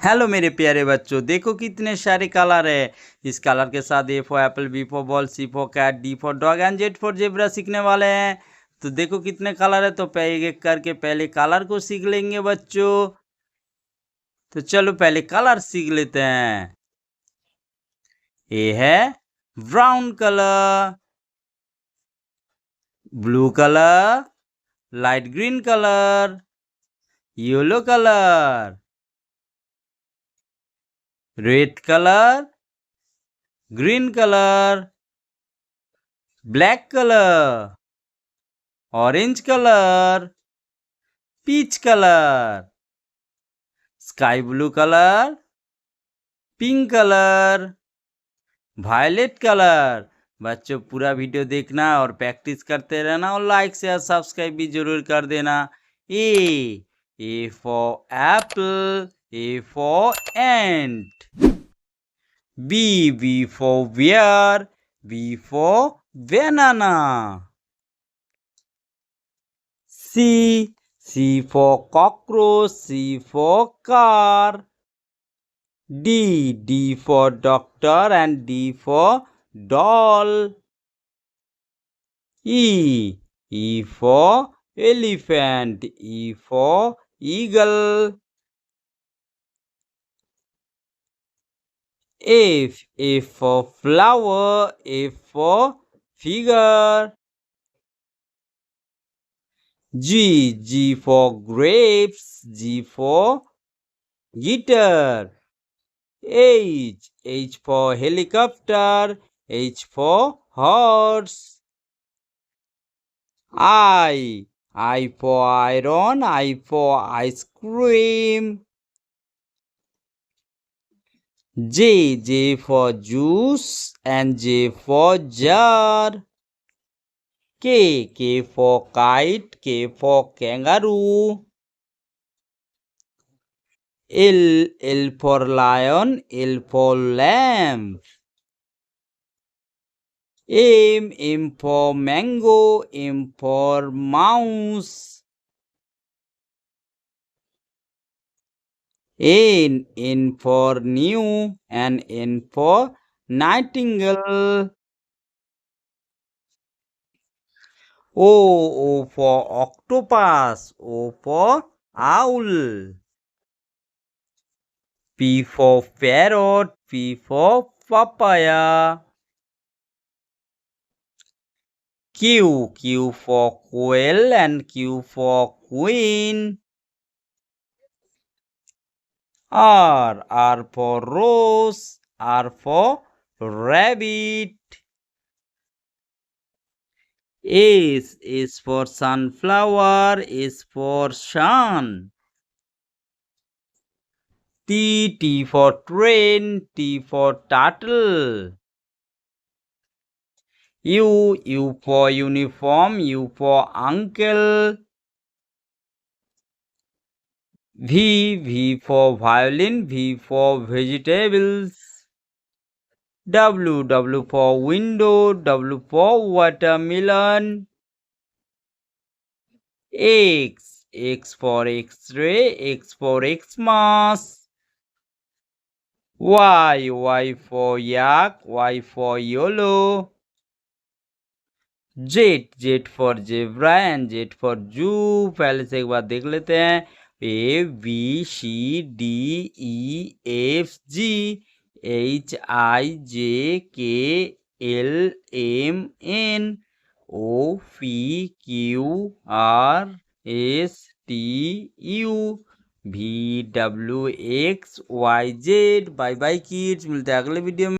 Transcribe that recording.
Hello मेरे प्यारे बच्चों, देखो कितने सारे कलर है। इस कलर के साथ A for apple, B for ball, C for cat, D for dog and Z for zebra सीखने वाले हैं। तो देखो कितने कलर है, तो एक एक करके पहले कलर को सीख लेंगे बच्चों। तो चलो पहले कलर सीख लेते हैं। ए है brown colour, blue colour, light green colour, yellow colour, red colour, green colour, black colour, orange colour, peach colour, sky blue colour, pink colour, violet colour. बच्चों पूरा वीडियो देखना और प्रैक्टिस करते रहना और लाइक शेयर सब्सक्राइब भी जरूर कर देना। A for apple, A for ant. B for bear, B for banana. C for cockroach, C for car. D for doctor and D for doll. E for elephant, E for eagle. F for flower, F for figure. G for grapes, G for guitar. H for helicopter, H for horse. I for iron, I for ice cream. J for juice and J for jar. K for kite, K for kangaroo. L for lion, L for lamb. M for mango, M for mouse. N for new and N for nightingale. O for octopus, O for owl. P for parrot, P for papaya. Q for quail and Q for queen. R for rose, R for rabbit. S for sunflower, S for sun. T for train, T for turtle. U for uniform, U for uncle. V for violin, V for vegetables. W for window, W for watermelon. X for X-ray, X for Xmas. Y for yak, Y for YOLO. Z for zebra and Z for zoo. पहले से एक बार देख लेते हैं। ABCDEFGHIJKLMNOPQRSTU VWXYZ। Bye bye kids, मिलते हैं अगले video में।